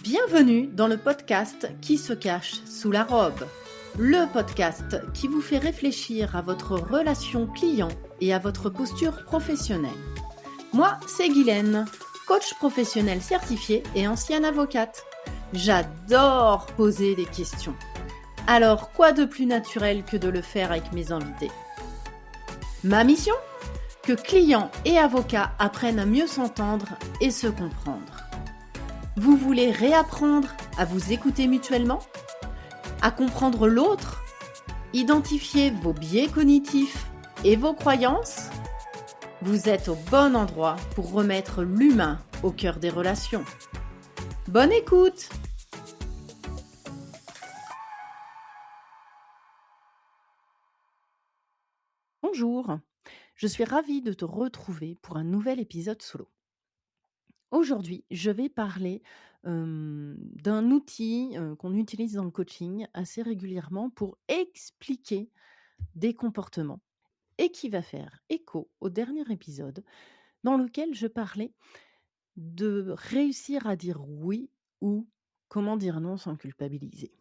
Bienvenue dans le podcast Qui se cache sous la robe, le podcast qui vous fait réfléchir à votre relation client et à votre posture professionnelle. Moi, c'est Guylaine, coach professionnel certifié et ancienne avocate. J'adore poser des questions. Alors, quoi de plus naturel que de le faire avec mes invités ? Ma mission ? Que clients et avocats apprennent à mieux s'entendre et se comprendre. Vous voulez réapprendre à vous écouter mutuellement ? À comprendre l'autre ? Identifier vos biais cognitifs et vos croyances ? Vous êtes au bon endroit pour remettre l'humain au cœur des relations. Bonne écoute ! Bonjour, je suis ravie de te retrouver pour un nouvel épisode solo. Aujourd'hui, je vais parler d'un outil qu'on utilise dans le coaching assez régulièrement pour expliquer des comportements et qui va faire écho au dernier épisode dans lequel je parlais de réussir à dire oui ou comment dire non sans culpabiliser.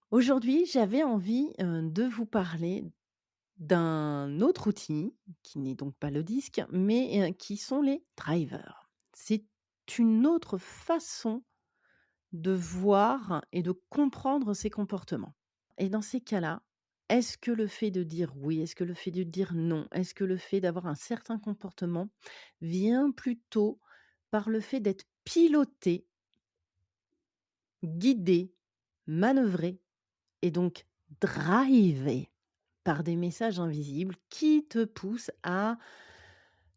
Aujourd'hui, j'avais envie de vous parler d'un autre outil qui n'est donc pas le disque, mais qui sont les drivers. C'est une autre façon de voir et de comprendre ses comportements. Et dans ces cas-là, est-ce que le fait de dire oui, est-ce que le fait de dire non, est-ce que le fait d'avoir un certain comportement vient plutôt par le fait d'être piloté, guidé, manœuvré et donc drivé par des messages invisibles qui te poussent à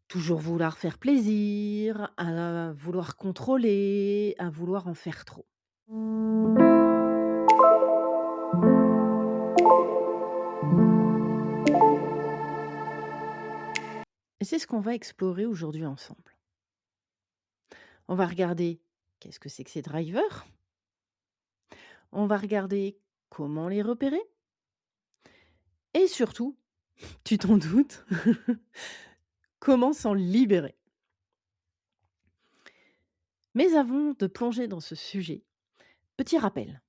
toujours vouloir faire plaisir, à vouloir contrôler, à vouloir en faire trop. Et c'est ce qu'on va explorer aujourd'hui ensemble. On va regarder qu'est-ce que c'est que ces drivers. On va regarder comment les repérer. Et surtout, tu t'en doutes, comment s'en libérer. Mais avant de plonger dans ce sujet, petit rappel.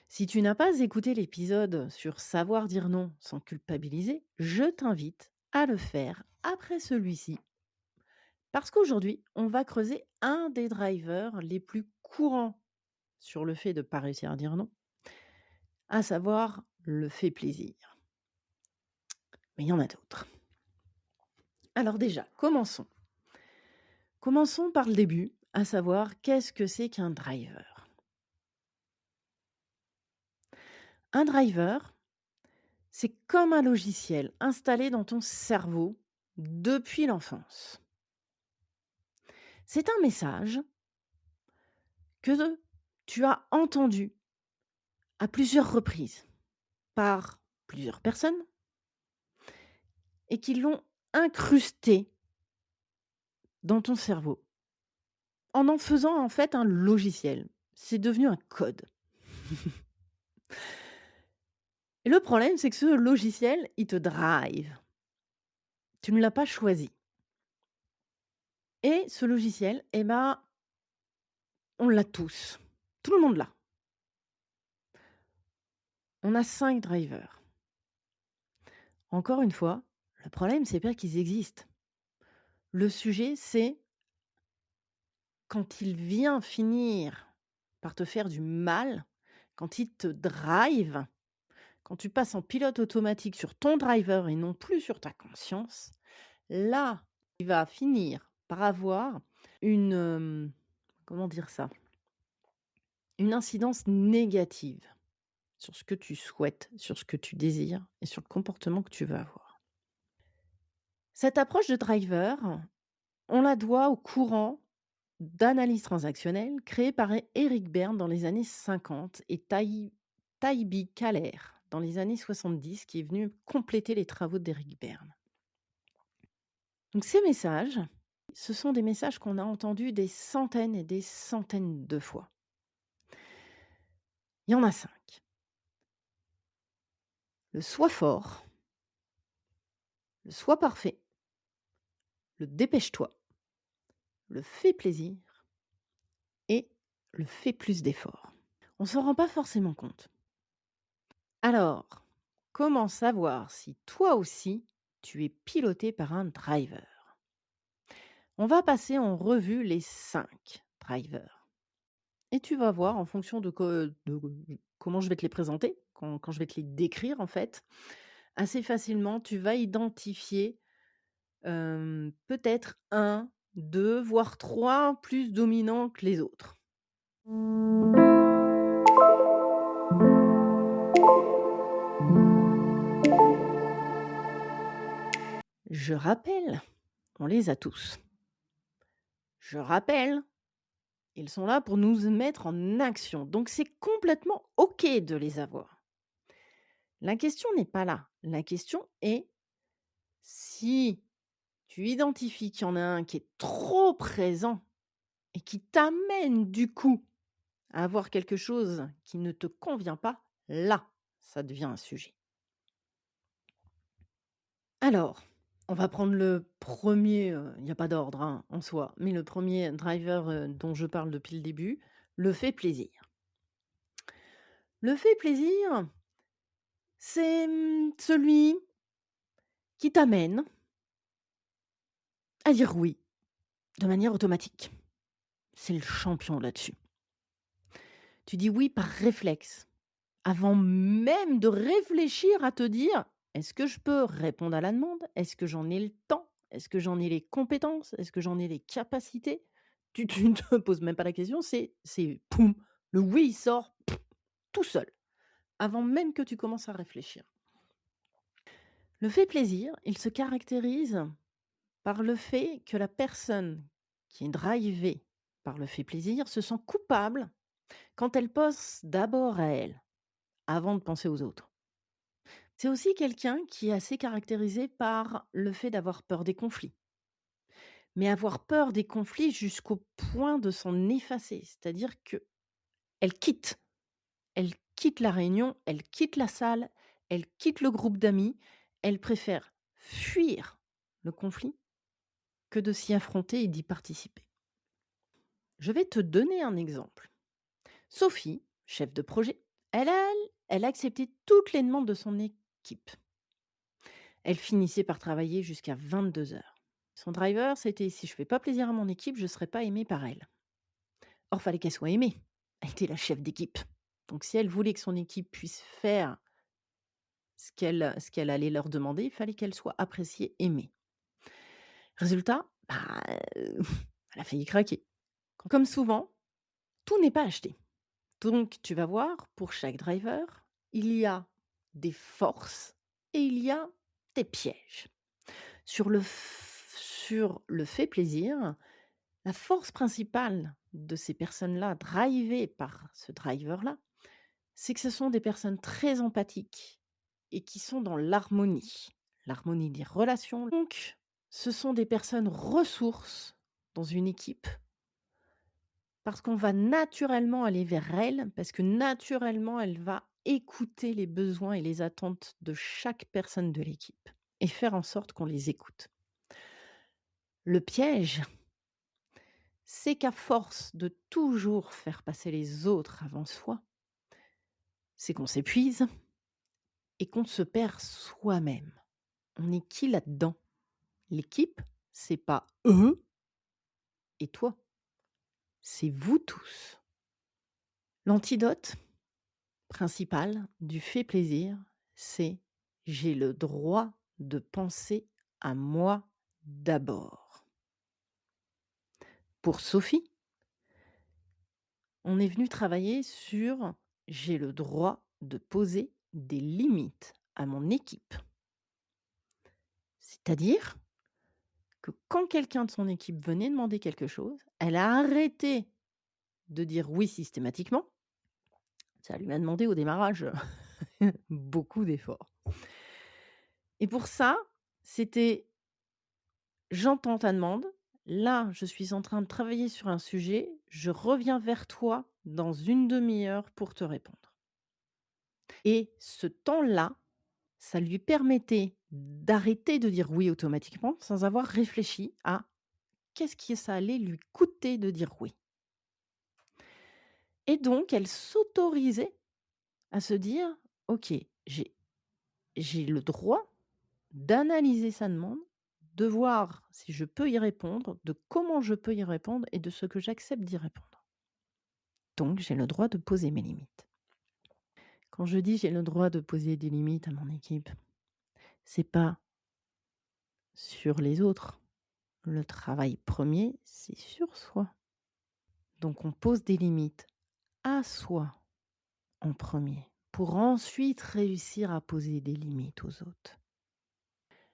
Si tu n'as pas écouté l'épisode sur savoir dire non sans culpabiliser, je t'invite à le faire après celui-ci. Parce qu'aujourd'hui, on va creuser un des drivers les plus courants sur le fait de ne pas réussir à dire non, à savoir le fait plaisir. Mais il y en a d'autres. Alors déjà, commençons. Commençons par le début, à savoir qu'est-ce que c'est qu'un driver. Un driver, c'est comme un logiciel installé dans ton cerveau depuis l'enfance. C'est un message que tu as entendu à plusieurs reprises par plusieurs personnes et qui l'ont incrusté dans ton cerveau en faisant en fait un logiciel. C'est devenu un code. Et le problème, c'est que ce logiciel, il te drive. Tu ne l'as pas choisi. Et ce logiciel, eh ben, on l'a tous. Tout le monde l'a. On a 5 drivers. Encore une fois, le problème, c'est pas qu'ils existent. Le sujet, c'est quand il vient finir par te faire du mal, quand il te drive, quand tu passes en pilote automatique sur ton driver et non plus sur ta conscience, là, il va finir par avoir une, comment dire ça? Une incidence négative sur ce que tu souhaites, sur ce que tu désires et sur le comportement que tu veux avoir. Cette approche de driver, on la doit au courant d'analyse transactionnelle créé par Eric Berne dans les années 50 et Taibi Kahler dans les années 70 qui est venu compléter les travaux d'Eric Berne. Donc ces messages, ce sont des messages qu'on a entendus des centaines et des centaines de fois. Il y en a 5. Le sois fort, le sois parfait, le dépêche-toi, le fais plaisir et le fais plus d'efforts. On s'en rend pas forcément compte. Alors, comment savoir si toi aussi, tu es piloté par un driver? On va passer en revue les 5 drivers et tu vas voir en fonction de comment je vais te les présenter, quand je vais te les décrire en fait, assez facilement, tu vas identifier, peut-être un, 2, voire 3 plus dominants que les autres. Je rappelle, on les a tous. Je rappelle, ils sont là pour nous mettre en action, donc c'est complètement OK de les avoir. La question n'est pas là. La question est, si tu identifies qu'il y en a un qui est trop présent et qui t'amène du coup à avoir quelque chose qui ne te convient pas, là, ça devient un sujet. Alors, on va prendre le premier. Il n'y a pas d'ordre, hein, en soi, mais le premier driver, dont je parle depuis le début, le fait plaisir. Le fait plaisir, c'est, celui qui t'amène à dire oui de manière automatique. C'est le champion là-dessus. Tu dis oui par réflexe, avant même de réfléchir à te dire: «Est-ce que je peux répondre à la demande? Est-ce que j'en ai le temps? Est-ce que j'en ai les compétences? Est-ce que j'en ai les capacités?» Tu ne te poses même pas la question, c'est poum, le oui il sort tout seul, avant même que tu commences à réfléchir. Le fait plaisir, il se caractérise par le fait que la personne qui est drivée par le fait plaisir se sent coupable quand elle pense d'abord à elle, avant de penser aux autres. C'est aussi quelqu'un qui est assez caractérisé par le fait d'avoir peur des conflits. Mais avoir peur des conflits jusqu'au point de s'en effacer. C'est-à-dire que elle quitte la réunion, elle quitte la salle, elle quitte le groupe d'amis, elle préfère fuir le conflit que de s'y affronter et d'y participer. Je vais te donner un exemple. Sophie, chef de projet, elle a, elle a accepté toutes les demandes de son équipe. Elle finissait par travailler jusqu'à 22 heures. Son driver, c'était: si je fais pas plaisir à mon équipe, je ne serai pas aimée par elle. Or, fallait qu'elle soit aimée. Elle était la chef d'équipe. Donc, si elle voulait que son équipe puisse faire ce qu'elle allait leur demander, il fallait qu'elle soit appréciée, aimée. Résultat, elle a failli craquer. Comme souvent, tout n'est pas acheté. Donc, tu vas voir, pour chaque driver, il y a des forces et il y a des pièges. Sur le fait plaisir, la force principale de ces personnes-là, drivées par ce driver-là, c'est que ce sont des personnes très empathiques et qui sont dans l'harmonie des relations. Donc, ce sont des personnes ressources dans une équipe parce qu'on va naturellement aller vers elle, parce que naturellement, elle va écouter les besoins et les attentes de chaque personne de l'équipe et faire en sorte qu'on les écoute. Le piège, c'est qu'à force de toujours faire passer les autres avant soi, c'est qu'on s'épuise et qu'on se perd soi-même. On est qui là-dedans? L'équipe, c'est pas eux et toi, c'est vous tous. L'antidote principal du fait plaisir, c'est: j'ai le droit de penser à moi d'abord. Pour Sophie, on est venu travailler sur: j'ai le droit de poser des limites à mon équipe. C'est-à-dire que quand quelqu'un de son équipe venait demander quelque chose, elle a arrêté de dire oui systématiquement. Ça lui a demandé au démarrage beaucoup d'efforts. Et pour ça, c'était: j'entends ta demande, là je suis en train de travailler sur un sujet, je reviens vers toi dans une demi-heure pour te répondre. Et ce temps-là, ça lui permettait d'arrêter de dire oui automatiquement sans avoir réfléchi à qu'est-ce que ça allait lui coûter de dire oui. Et donc elle s'autorisait à se dire: «OK, j'ai j'ai le droit d'analyser sa demande, de voir si je peux y répondre, de comment je peux y répondre et de ce que j'accepte d'y répondre. Donc j'ai le droit de poser mes limites». Quand je dis: «J'ai le droit de poser des limites à mon équipe», c'est pas sur les autres. Le travail premier, c'est sur soi. Donc on pose des limites à soi en premier, pour ensuite réussir à poser des limites aux autres.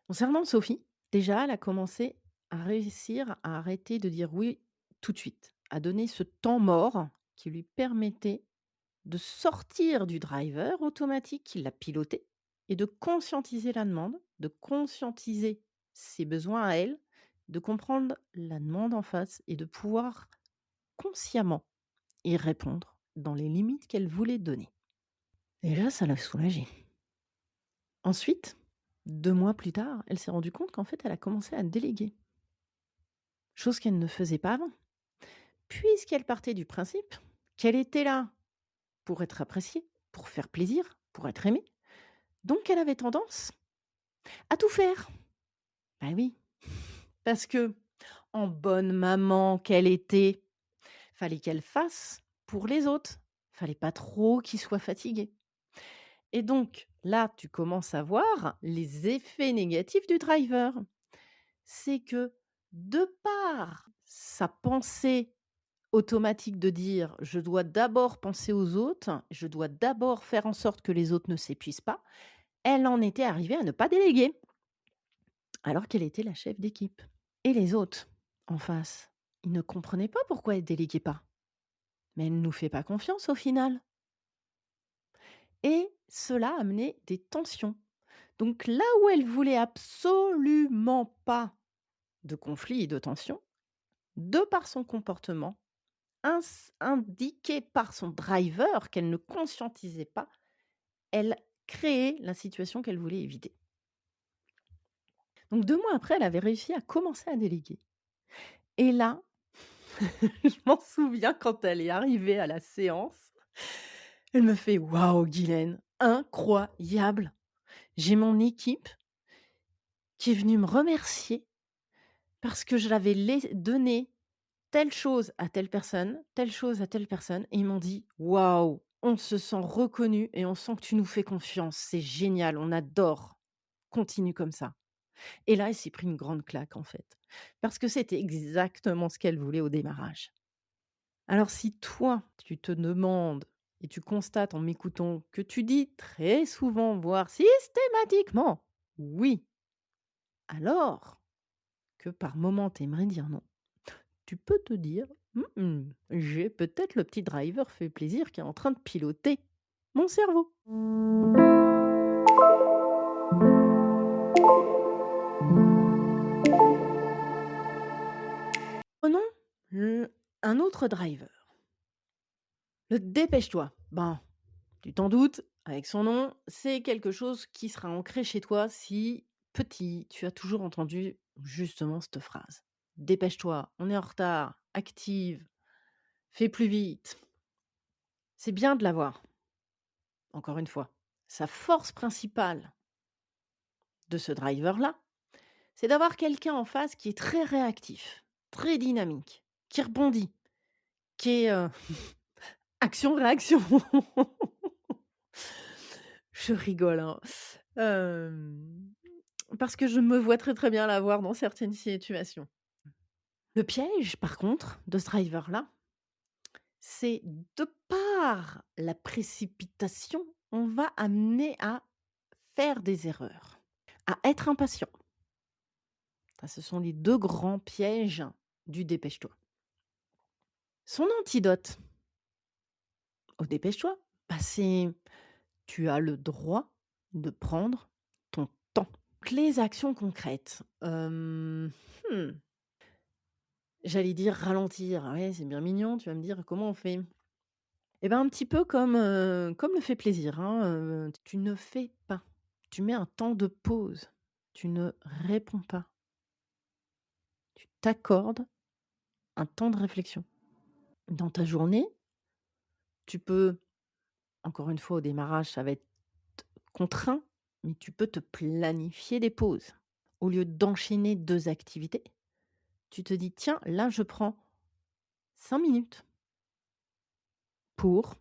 Concernant Sophie, déjà, elle a commencé à réussir à arrêter de dire oui tout de suite, à donner ce temps mort qui lui permettait de sortir du driver automatique qui l'a piloté et de conscientiser la demande, de conscientiser ses besoins à elle, de comprendre la demande en face et de pouvoir consciemment y répondre dans les limites qu'elle voulait donner. Et là, ça l'a soulagée. Ensuite, 2 mois plus tard, elle s'est rendue compte qu'en fait, elle a commencé à déléguer, chose qu'elle ne faisait pas avant, puisqu'elle partait du principe qu'elle était là pour être appréciée, pour faire plaisir, pour être aimée. Donc elle avait tendance à tout faire. Bah oui, parce que en bonne maman qu'elle était, fallait qu'elle fasse pour les autres. Fallait pas trop qu'ils soient fatigués. Et donc là, tu commences à voir les effets négatifs du driver. C'est que de par sa pensée automatique de dire: «Je dois d'abord penser aux autres, je dois d'abord faire en sorte que les autres ne s'épuisent pas», elle en était arrivée à ne pas déléguer, alors qu'elle était la chef d'équipe. Et les autres, en face, ils ne comprenaient pas pourquoi elle déléguait pas. Mais elle nous fait pas confiance au final. Et cela amenait des tensions. Donc là où elle voulait absolument pas de conflit et de tension, de par son comportement, indiqué par son driver qu'elle ne conscientisait pas, elle créait la situation qu'elle voulait éviter. Donc 2 mois après, elle avait réussi à commencer à déléguer. Et là, je m'en souviens quand elle est arrivée à la séance, elle me fait: «Waouh Guylaine, incroyable! J'ai mon équipe qui est venue me remercier parce que je l'avais donné telle chose à telle personne, telle chose à telle personne et ils m'ont dit: "Waouh, on se sent reconnu et on sent que tu nous fais confiance, c'est génial, on adore, continue comme ça"». Et là, elle s'est pris une grande claque en fait, parce que c'était exactement ce qu'elle voulait au démarrage. Alors si toi, tu te demandes et tu constates en m'écoutant que tu dis très souvent, voire systématiquement: «Oui», alors que par moment tu aimerais dire non. Tu peux te dire: J'ai peut-être le petit driver fait plaisir qui est en train de piloter mon cerveau». Prenons un autre driver, le dépêche-toi. Ben, tu t'en doutes, avec son nom, c'est quelque chose qui sera ancré chez toi si, petit, tu as toujours entendu justement cette phrase. Dépêche-toi, on est en retard, active, fais plus vite. C'est bien de l'avoir, encore une fois. Sa force principale de ce driver-là, c'est d'avoir quelqu'un en face qui est très réactif, très dynamique, qui rebondit, qui est action-réaction. Je rigole, hein. Hem, Parce que je me vois très, très bien l'avoir dans certaines situations. Le piège, par contre, de ce driver-là, c'est de par la précipitation, on va amener à faire des erreurs, à être impatient. Ça, ce sont les 2 grands pièges du dépêche-toi. Son antidote au dépêche-toi, bah, c'est: tu as le droit de prendre ton temps. Les actions concrètes, j'allais dire ralentir. Ah ouais, c'est bien mignon, tu vas me dire: «Comment on fait?» Et ben, un petit peu comme le fait plaisir, hein, tu ne fais pas. Tu mets un temps de pause. Tu ne réponds pas. Tu t'accordes un temps de réflexion. Dans ta journée, Tu peux, encore une fois, au démarrage, ça va être contraint, mais tu peux te planifier des pauses. Au lieu d'enchaîner 2 activités, tu te dis: «Tiens, là, je prends 5 minutes pour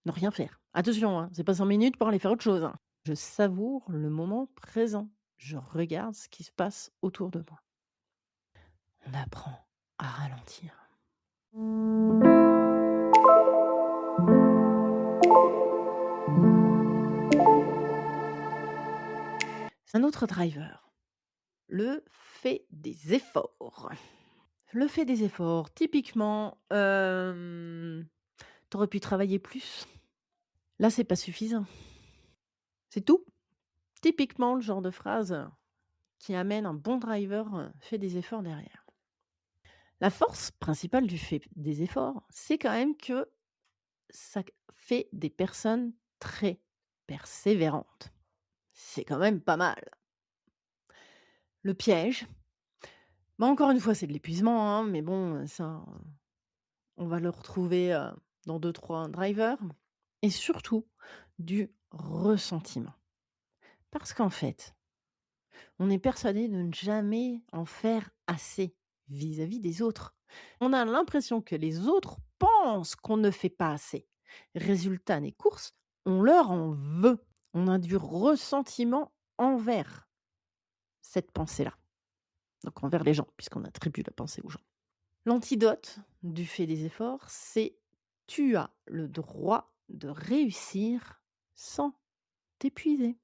ne rien faire». Attention, hein, c'est pas 5 minutes pour aller faire autre chose, hein. Je savoure le moment présent. Je regarde ce qui se passe autour de moi. On apprend à ralentir. Un autre driver, le fait des efforts. Le fait des efforts, typiquement, tu aurais pu travailler plus. Là, c'est pas suffisant. C'est tout. Typiquement le genre de phrase qui amène un bon driver, fait des efforts derrière. La force principale du fait des efforts, c'est quand même que ça fait des personnes très persévérantes. C'est quand même pas mal. Le piège, bah, encore une fois, c'est de l'épuisement, hein, mais bon, ça, on va le retrouver, dans deux-trois drivers et surtout du ressentiment. Parce qu'en fait, on est persuadé de ne jamais en faire assez vis-à-vis des autres. On a l'impression que les autres pensent qu'on ne fait pas assez. Résultat des courses, on leur en veut. On a du ressentiment envers cette pensée-là. Donc envers les gens, puisqu'on attribue la pensée aux gens. L'antidote du fait des efforts, c'est tu as le droit de réussir sans t'épuiser.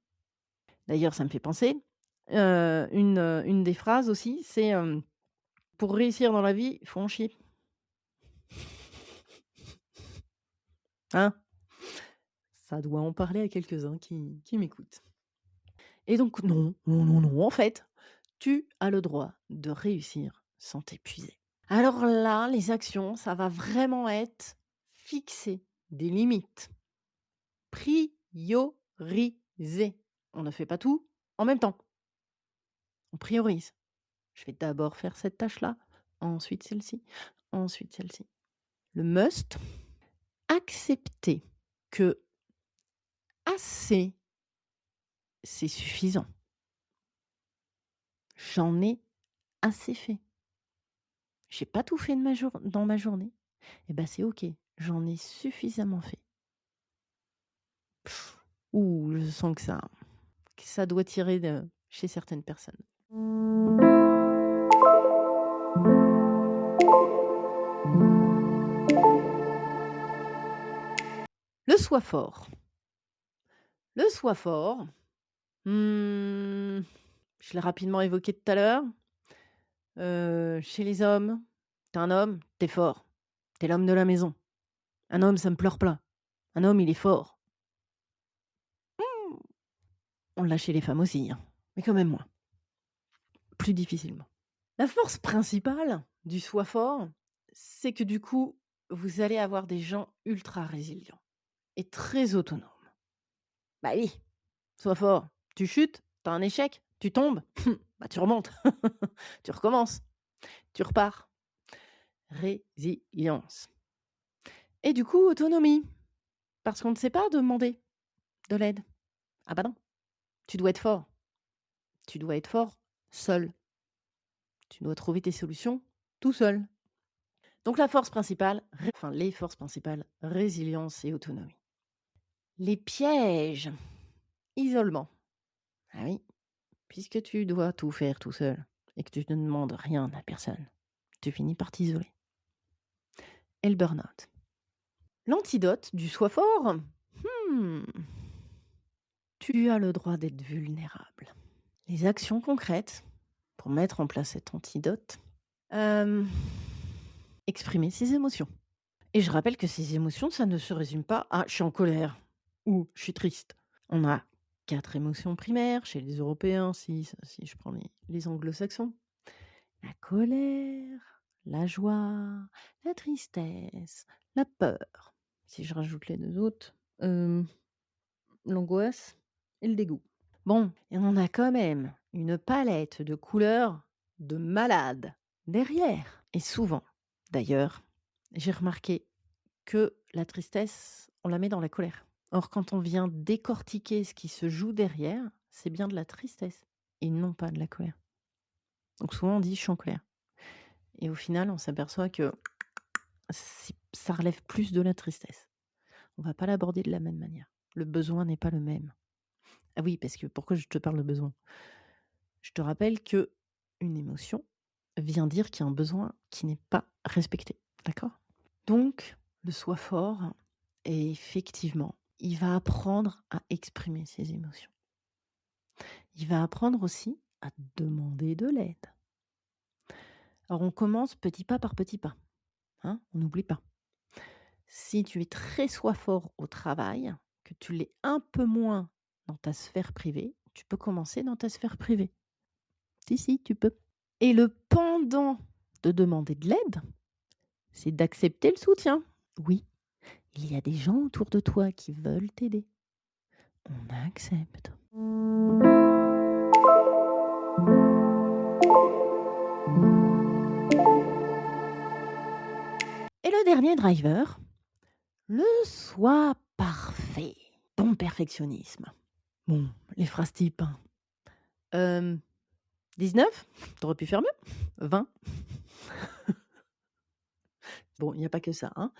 D'ailleurs, ça me fait penser, une des phrases aussi, c'est, «Pour réussir dans la vie, il faut en chier». Hein? Ça doit en parler à quelques-uns qui m'écoutent. Et donc non, non, non, non, en fait, tu as le droit de réussir sans t'épuiser. Alors là, les actions, ça va vraiment être fixer des limites, prioriser. On ne fait pas tout en même temps. On priorise. Je vais d'abord faire cette tâche-là, ensuite celle-ci, ensuite celle-ci. Le must, accepter que assez, c'est suffisant. J'en ai assez fait. J'ai pas tout fait dans ma journée. Eh ben c'est OK, j'en ai suffisamment fait. Ouh, je sens que ça doit tirer chez certaines personnes. Le soi fort. Le soi fort, je l'ai rapidement évoqué tout à l'heure. Chez les hommes, t'es un homme, t'es fort. T'es l'homme de la maison. Un homme, ça me pleure pas. Un homme, il est fort. On l'a chez les femmes aussi, hein, mais quand même moins. Plus difficilement. La force principale du soi fort, c'est que du coup, vous allez avoir des gens ultra résilients et très autonomes. Bah oui, sois fort. Tu chutes, t'as un échec, tu tombes, bah tu remontes, tu recommences, tu repars. Résilience. Et du coup, autonomie, parce qu'on ne sait pas demander de l'aide. Ah bah non, tu dois être fort. Tu dois être fort seul. Tu dois trouver tes solutions tout seul. Donc la force principale, enfin les forces principales, résilience et autonomie. Les pièges, isolement. Ah oui, puisque tu dois tout faire tout seul et que tu ne demandes rien à personne, tu finis par t'isoler. Et le burn-out. L'antidote du soi fort, tu as le droit d'être vulnérable. Les actions concrètes pour mettre en place cet antidote, exprimer ses émotions. Et je rappelle que ces émotions, ça ne se résume pas à «je suis en colère» ou «je suis triste». On a 4 émotions primaires chez les Européens, si je prends les anglo-saxons. La colère, la joie, la tristesse, la peur. Si je rajoute les 2 autres, l'angoisse et le dégoût. Bon, et on a quand même une palette de couleurs de malade derrière. Et souvent, d'ailleurs, j'ai remarqué que la tristesse, on la met dans la colère. Or, quand on vient décortiquer ce qui se joue derrière, c'est bien de la tristesse et non pas de la colère. Donc souvent on dit: «Je suis en colère» et au final, on s'aperçoit que ça relève plus de la tristesse. On va pas l'aborder de la même manière. Le besoin n'est pas le même. Ah oui, parce que pourquoi je te parle de besoin? Je te rappelle que une émotion vient dire qu'il y a un besoin qui n'est pas respecté, d'accord? Donc le soi fort et effectivement, il va apprendre à exprimer ses émotions. Il va apprendre aussi à demander de l'aide. Alors on commence petit pas par petit pas, hein, on n'oublie pas. Si tu es très soi fort au travail, que tu l'es un peu moins dans ta sphère privée, tu peux commencer dans ta sphère privée. Si, tu peux. Et le pendant de demander de l'aide, c'est d'accepter le soutien. Oui, il y a des gens autour de toi qui veulent t'aider. On accepte. Et le dernier driver, le soi parfait. Bon perfectionnisme. Bon, les phrases types. 19? T'aurais pu faire mieux. 20? Bon, il n'y a pas que ça, hein.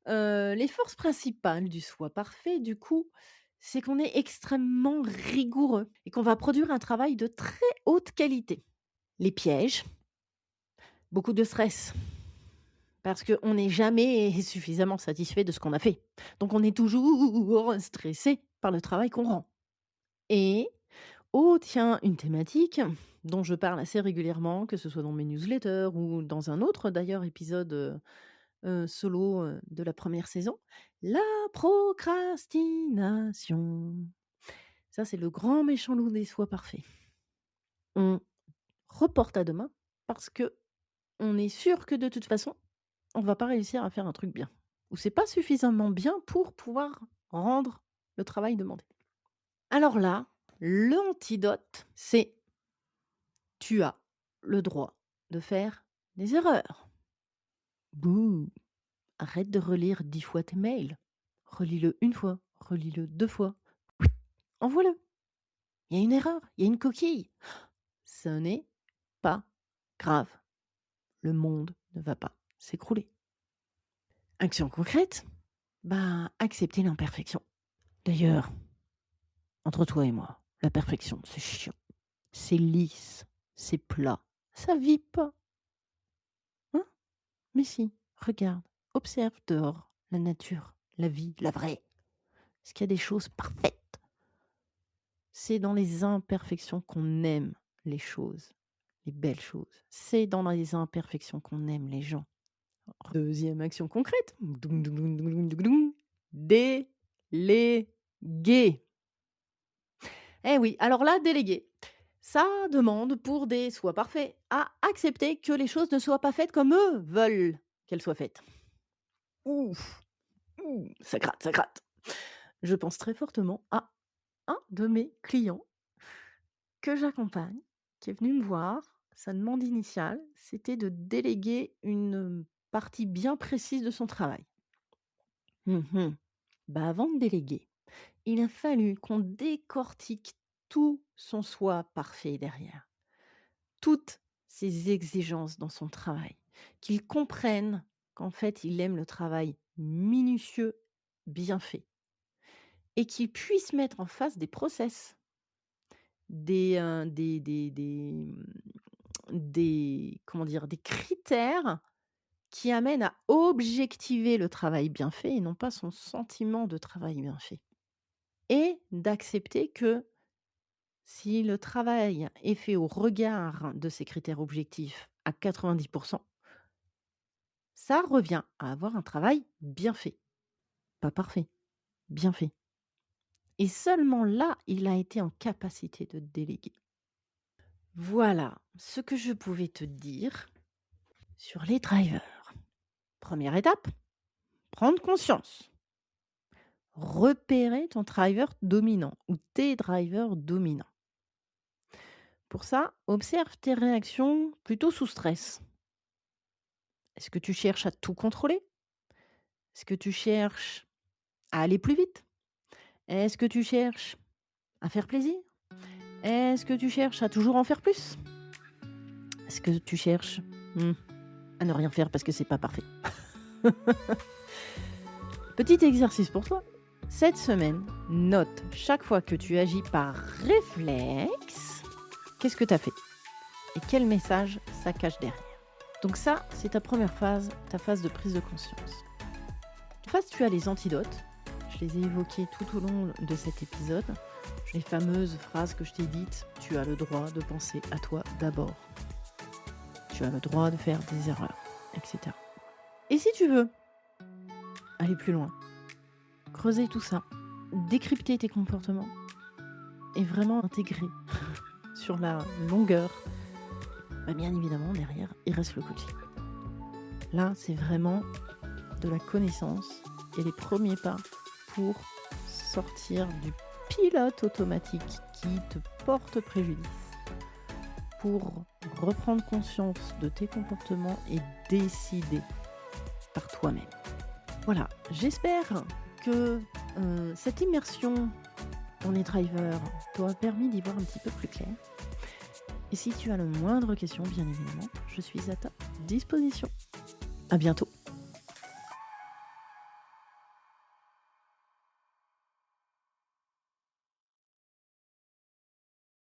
Les forces principales du soi parfait, du coup, c'est qu'on est extrêmement rigoureux et qu'on va produire un travail de très haute qualité. Les pièges, beaucoup de stress, parce qu'on n'est jamais suffisamment satisfait de ce qu'on a fait. Donc on est toujours stressé par le travail qu'on rend. Et, oh tiens, une thématique dont je parle assez régulièrement, que ce soit dans mes newsletters ou dans un autre d'ailleurs épisode, solo, de la première saison, la procrastination. Ça, c'est le grand méchant loup des soi parfaits. On reporte à demain parce que on est sûr que de toute façon, on va pas réussir à faire un truc bien. Ou c'est pas suffisamment bien pour pouvoir rendre le travail demandé. Alors là, l'antidote, c'est: tu as le droit de faire des erreurs. Bouh! Arrête de relire 10 fois tes mails. Relis-le une fois, relis-le 2 fois. Envoie-le. Il y a une erreur, il y a une coquille. Ce n'est pas grave. Le monde ne va pas s'écrouler. Action concrète, accepter l'imperfection. D'ailleurs, entre toi et moi, la perfection, c'est chiant. C'est lisse, c'est plat, ça vit pas. Hein? Mais si, regarde, observe dehors la nature, la vie, la vraie. Est-ce qu'il y a des choses parfaites? C'est dans les imperfections qu'on aime les choses, les belles choses. C'est dans les imperfections qu'on aime les gens. Deuxième action concrète. Doum, doum, doum, doum, doum, doum. Déléguer. Eh oui, alors là, déléguer. Ça demande pour des soi parfaits à accepter que les choses ne soient pas faites comme eux veulent qu'elles soient faites. Ouf, ça gratte, ça gratte. Je pense très fortement à un de mes clients que j'accompagne, qui est venu me voir. Sa demande initiale, c'était de déléguer une partie bien précise de son travail. Avant de déléguer, il a fallu qu'on décortique tout son soi parfait derrière, toutes ses exigences dans son travail, qu'il comprenne qu'en fait, il aime le travail minutieux, bien fait, et qu'il puisse mettre en face des process, des comment dire? Des critères qui amènent à objectiver le travail bien fait et non pas son sentiment de travail bien fait. Et d'accepter que si le travail est fait au regard de ces critères objectifs à 90, ça revient à avoir un travail bien fait. Pas parfait, bien fait. Et seulement là, il a été en capacité de déléguer. Voilà ce que je pouvais te dire sur les drivers. Première étape, prendre conscience. Repérer ton driver dominant ou tes drivers dominants. Pour ça, observe tes réactions plutôt sous stress. Est-ce que tu cherches à tout contrôler? Est-ce que tu cherches à aller plus vite? Est-ce que tu cherches à faire plaisir? Est-ce que tu cherches à toujours en faire plus? Est-ce que tu cherches, mmh, à ne rien faire parce que c'est pas parfait? Petit exercice pour toi. Cette semaine, note chaque fois que tu agis par réflexe, qu'est-ce que tu as fait? Et quel message ça cache derrière? Donc ça, c'est ta première phase, ta phase de prise de conscience. En face, tu as les antidotes. Je les ai évoqués tout au long de cet épisode. Les fameuses phrases que je t'ai dites, tu as le droit de penser à toi d'abord. Tu as le droit de faire des erreurs, etc. Et si tu veux aller plus loin, creuser tout ça, décrypter tes comportements et vraiment intégrer sur la longueur, bien évidemment, derrière, il reste le coaching. Là, c'est vraiment de la connaissance et les premiers pas pour sortir du pilote automatique qui te porte préjudice, pour reprendre conscience de tes comportements et décider par toi-même. Voilà, j'espère que cette immersion dans les drivers t'aura permis d'y voir un petit peu plus clair. Et si tu as la moindre question, bien évidemment, je suis à ta disposition. À bientôt.